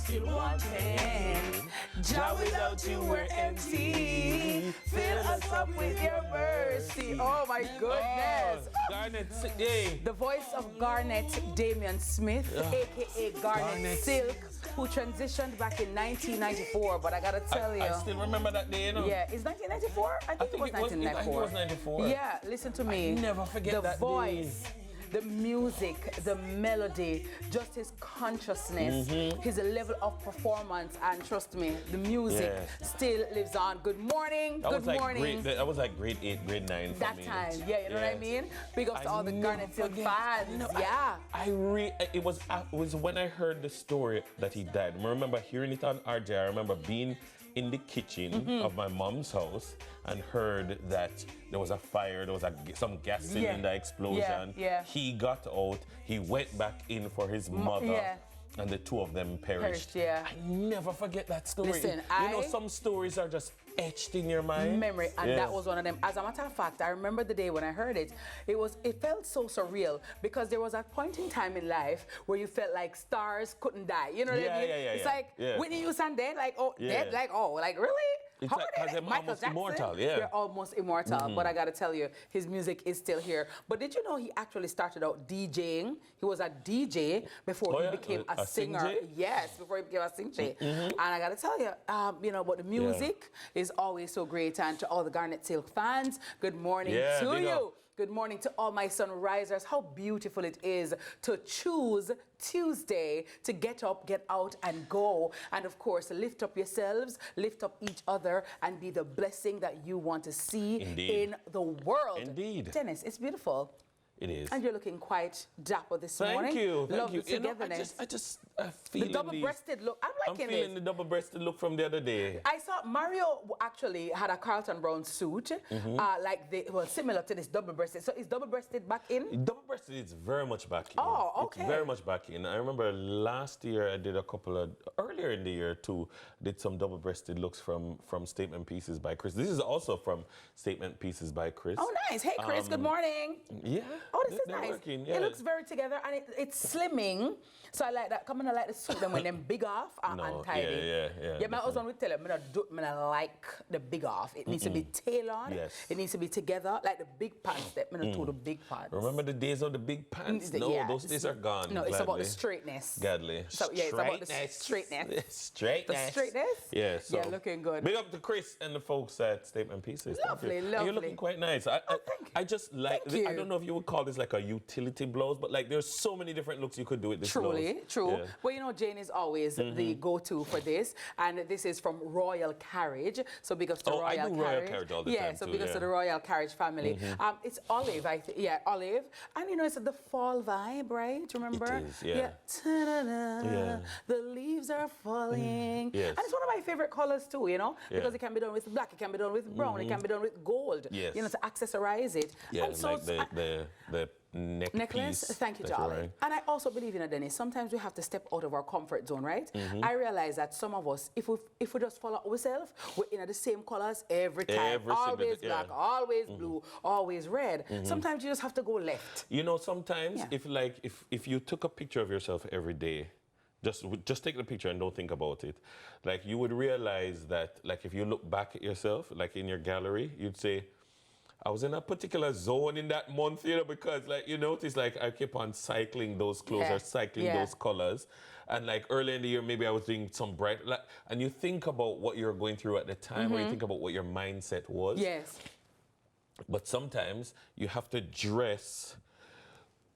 still wanting. Jah, without you we're empty. Fill us up with your mercy. Oh my goodness. Garnet, hey. The voice of Garnet Damian Smith, aka Garnet Silk, who transitioned back in 1994. But I gotta tell you, I still remember that day, you know. Yeah, it's 1994. I think it was 1994. I think it was 94. Yeah, listen to me. I never forget that voice. Day. The music, the melody, just his consciousness, his level of performance, and trust me, the music still lives on. Good morning, good morning. That was like grade 8, grade 9 for that me. time, yeah, you know what I mean? Big up to all the Garnet Silk fans, you know, yeah. It was when I heard the story that he died. I remember hearing it on RJ. I remember being in the kitchen of my mom's house and heard that there was a fire, there was some gas cylinder explosion. He got out, he went back in for his mother. And the two of them perished. I never forget that story. Listen, you know, some stories are just etched in your mind. Memory, and that was one of them. As a matter of fact, I remember the day when I heard it. It felt so surreal because there was a point in time in life where you felt like stars couldn't die. You know what I mean? It's like Whitney Houston dead, like dead, like really? It's like, they're almost immortal, They're almost immortal, but I gotta tell you, his music is still here. But did you know he actually started out DJing? He was a DJ before he became a singer. Yes, before he became a singer. And I gotta tell you, you know, but the music is always so great. And to all the Garnet Silk fans, good morning to you. Good morning to all my sunrisers. How beautiful it is to choose Tuesday to get up, get out, and go. And of course, lift up yourselves, lift up each other, and be the blessing that you want to see in the world. Indeed. Dennis, it's beautiful. It is. And you're looking quite dapper this morning. Thank you. Love the togetherness. I feel the double-breasted look. I'm feeling the double-breasted look from the other day. I saw Mario actually had a Carlton Brown suit, similar to this double-breasted. So is double-breasted back in? Double-breasted is very much back in. Oh, okay. It's very much back in. I remember last year I did earlier in the year too, did some double-breasted looks from Statement Pieces by Chris. This is also from Statement Pieces by Chris. Oh, nice. Hey, Chris, good morning. Yeah. Oh, this is nice. Working, it looks very together, and it's slimming. So I like that. Come on, I like the suit them when them big off and tidy. Yeah. My husband would tell him, I like the big off. It needs to be tailored. Yes. It needs to be together, like the big pants. That do the big pants. Remember the days of the big pants? Those days are gone. No, it's about the straightness. Godly. So it's about the straightness. Straightness. The straightness. Yeah. So looking good. Big up to Chris and the folks at Statement Pieces. Lovely. You're looking quite nice. I just like. I don't know if you would call this like a utility blouse, but like there's so many different looks you could do with this blouse. True. Yeah. Well, you know, Jane is always the go-to for this, and this is from Royal Carriage. So big up to Royal Carriage. I do Royal Carriage all the time so big up to the Royal Carriage family. It's olive, olive, and you know it's the fall vibe, right? Remember? It is, yeah. The leaves are falling. Yes. And it's one of my favorite colors too, you know, because it can be done with black, it can be done with brown, it can be done with gold. Yes. You know, to accessorize it. Yeah, and so like the necklace. Thank you, darling. And I also believe in it, Dennis. Sometimes we have to step out of our comfort zone, right? I realize that some of us, if we just follow ourselves, we're in the same colors every time. Always black, always blue, always red. Sometimes you just have to go left. You know, sometimes if you took a picture of yourself every day, just take the picture and don't think about it. Like you would realize that, like if you look back at yourself, like in your gallery, you'd say, I was in a particular zone in that month, you know, because like you notice, like I keep on cycling those clothes or cycling those colors, and like early in the year maybe I was doing some bright, and you think about what you're going through at the time, or you think about what your mindset was. Yes. But sometimes you have to dress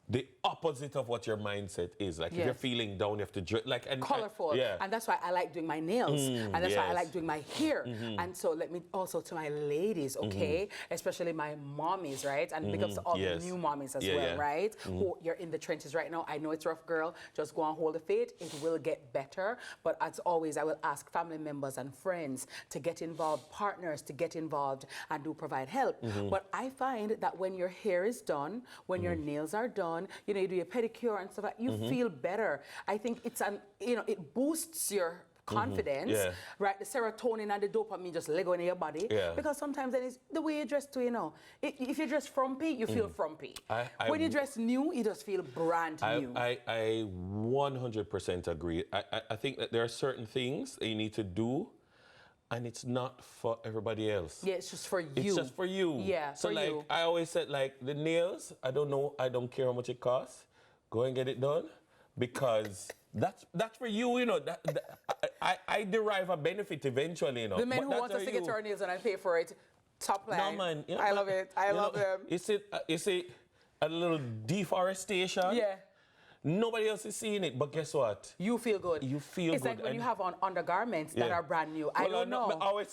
the opposite of what your mindset is. Like if you're feeling down, you have to dress like colorful. And that's why I like doing my nails, and that's why I like doing my hair. And so let me also to my ladies, okay, especially my mommies, right? And because all the new mommies as well, right? Who you're in the trenches right now. I know it's rough, girl. Just go and hold the faith. It will get better. But as always, I will ask family members and friends to get involved, partners to get involved and do provide help. But I find that when your hair is done, when your nails are done, you know, you do your pedicure and stuff like that, you feel better. I think it's it boosts your confidence, right? The serotonin and the dopamine just let go in your body. Because sometimes then it's the way you dress too, you know. If you dress frumpy, you feel frumpy. When you dress new, you just feel brand new. I 100% agree. I think that there are certain things that you need to do, and it's not for everybody else. Yeah, it's just for you. It's just for you. Yeah, so for like, you. I always said, like, the nails, I don't care how much it costs. Go and get it done, because that's for you, you know. I derive a benefit eventually, you know. The men who want us to get our nails and I pay for it, top line. No, man. You know, I love it. I love them. Is it a little deforestation? Yeah. Nobody else is seeing it, but guess what? You feel good. You feel it's good. It's like when you have on undergarments that are brand new. I don't know. I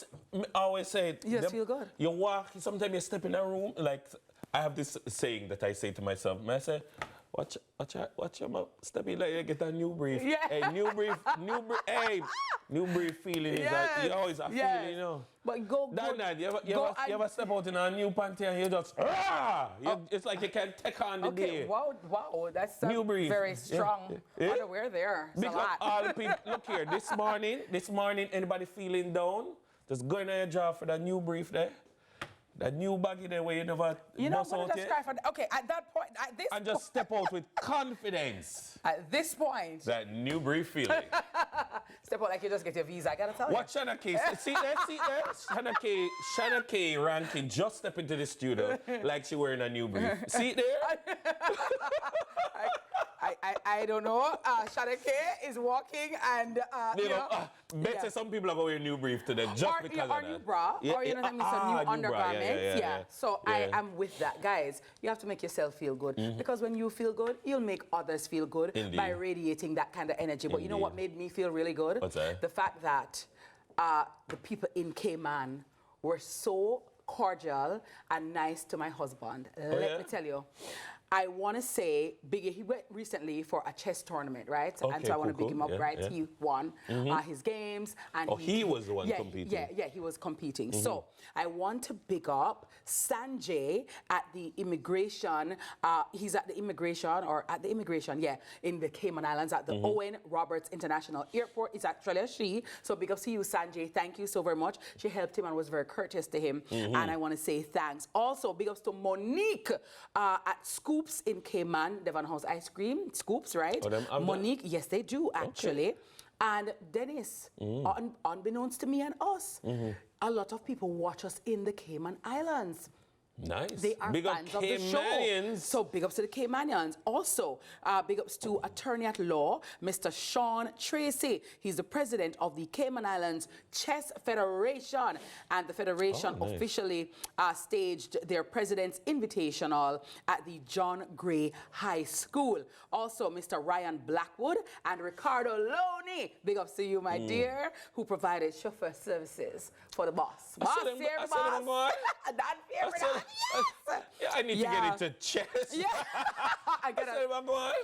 always say it. You just feel good. You walk, sometimes you step in a room, like, I have this saying that I say to myself. I say, watch your mouth. Step in like you get a new brief. Yeah. Hey, new brief, hey, new brief feeling is like, you always have feeling, you know. But go you ever step out in a new panty and you just, it's like you can't take on the day. Wow, that's new brief. Very strong underwear there. It's because all the people, look here, this morning, anybody feeling down, just go in your drawer for that new brief there. That new baggy there where you never bust out yet. Okay, at that point, and just step out with confidence. At this point. That new brief feeling. Step out like you just get your visa, I gotta tell you. What Shanna K? See there? Shanna K ranking just step into the studio like she wearing a new brief. See there? I don't know. Shanna K is walking and better some people are going to wear a new brief today just because of that. Or new bra, or you know what I mean, some new undergarments. Yeah. So I am with that, guys. You have to make yourself feel good because when you feel good, you'll make others feel good by radiating that kind of energy. But you know what made me feel really good? What's that? The fact that the people in Cayman were so cordial and nice to my husband. Let me tell you. I want to say, Biggie, he went recently for a chess tournament, right? Okay, and so I want to big him up, right? Yeah. He won his games. And he was the one competing. Yeah, he was competing. So I want to big up Sanjay at the immigration. He's at the immigration, in the Cayman Islands at the Owen Roberts International Airport. It's actually a she. So big up to you, Sanjay. Thank you so very much. She helped him and was very courteous to him. And I want to say thanks. Also, big ups to Monique at Scoops in Cayman, Devon House Ice Cream. Scoops, right? Monique, yes, they do, actually. And Dennis, unbeknownst to me and us, a lot of people watch us in the Cayman Islands. Nice. They are big fans of the show. So big ups to the Caymanians. Also, big ups to attorney at law, Mr. Sean Tracy. He's the president of the Cayman Islands Chess Federation. And the federation officially staged their president's invitational at the John Gray High School. Also, Mr. Ryan Blackwood and Ricardo Loney. Big ups to you, my dear, who provided chauffeur services for the boss. Boss, boss. That favorite. Yes. I need to get into chess. Yeah.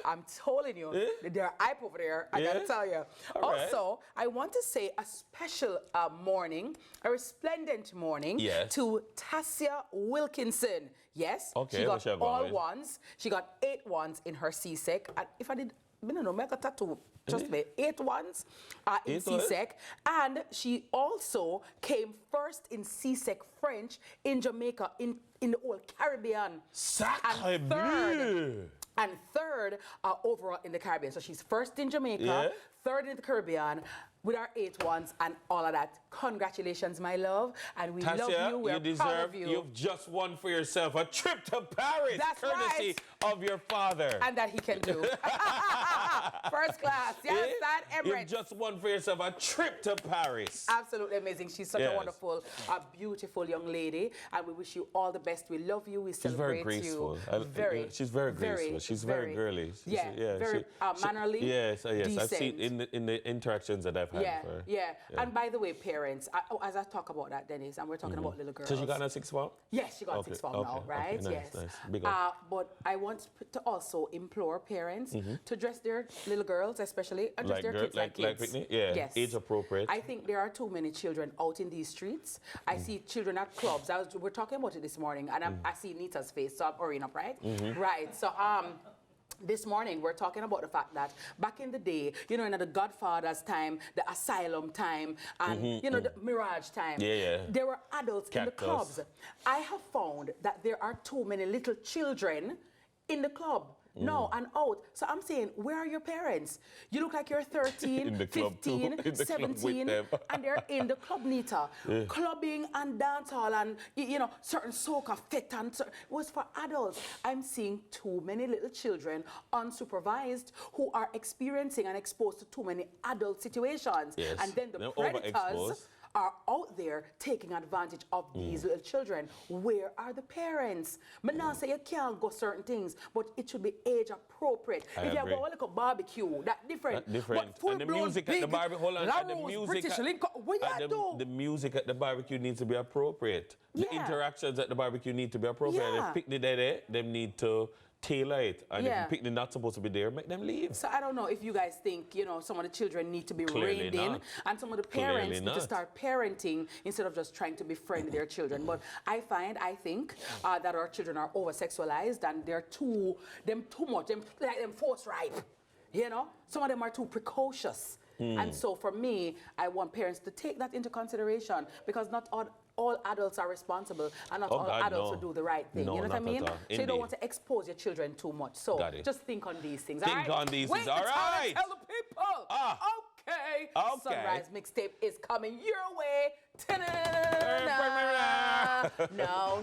I'm telling you, there are hype over there. I gotta tell you. Also, I want to say a special morning, a resplendent morning to Tassia Wilkinson. Yes, she got all ones. She got 8 ones in her CSEC. And if I did, I don't know, make a tattoo. Just 8 ones in CSEC. And she also came first in CSEC French in Jamaica, in the whole Caribbean. Sacre bleu! And third overall in the Caribbean. So she's first in Jamaica, third in the Caribbean, with our 8 ones and all of that. Congratulations, my love. And we love you. We're proud of you. You've just won for yourself a trip to Paris. That's courtesy of your father. And that he can do. First class. Yes, that Emirates. You've just won for yourself a trip to Paris. Absolutely amazing. She's such a wonderful, beautiful young lady. And we wish you all the best. We love you. We celebrate you. She's very graceful. She's very graceful. She's very girly. Very mannerly. Yes. Decent. I've seen in the interactions that I've had with her. Yeah. And by the way, parents, as I talk about that, Dennis, and we're talking about little girls. So she got a 6th form? Yes, she got 6th form now, right? Nice. Big but I want to also implore parents to dress their little girls, especially, and dress their kids like kids. Like Whitney? Yeah, yes. Age appropriate. I think there are too many children out in these streets. I see children at clubs. We're talking about it this morning, and I see Nita's face, so I'm hurrying up, right? Right. So this morning, we're talking about the fact that back in the day, you know, in the Godfather's time, the Asylum time, and, you know, the Mirage time, there were adults in the clubs. I have found that there are too many little children in the club. No, and out. So I'm saying, where are your parents? You look like you're 13, 15, 17, and they're in the club, Nita. Clubbing and dancehall and, you know, certain soca fit and was for adults. I'm seeing too many little children unsupervised who are experiencing and exposed to too many adult situations. And then the predators are out there taking advantage of these little children. Where are the parents? But now say you can't go certain things, but it should be age appropriate. If you go like a barbecue, that's different. But and the music at the barbecue, hold on, and the music the music at the barbecue needs to be appropriate. The interactions at the barbecue need to be appropriate. If picnic there, them need to tailor it, and if picnic not supposed to be there, make them leave. So I don't know if you guys think, you know, some of the children need to be reined in, and some of the parents need to start parenting instead of just trying to befriend their children. But I think that our children are over-sexualized and they're too much, like them force ripe, you know? Some of them are too precocious. And so for me, I want parents to take that into consideration, because not all adults are responsible, and not all adults will do the right thing. You know what I mean? So you don't want to expose your children too much. So just think on these things. Think on these things. All right. Tell the people. Okay. Sunrise mixtape is coming your way. No.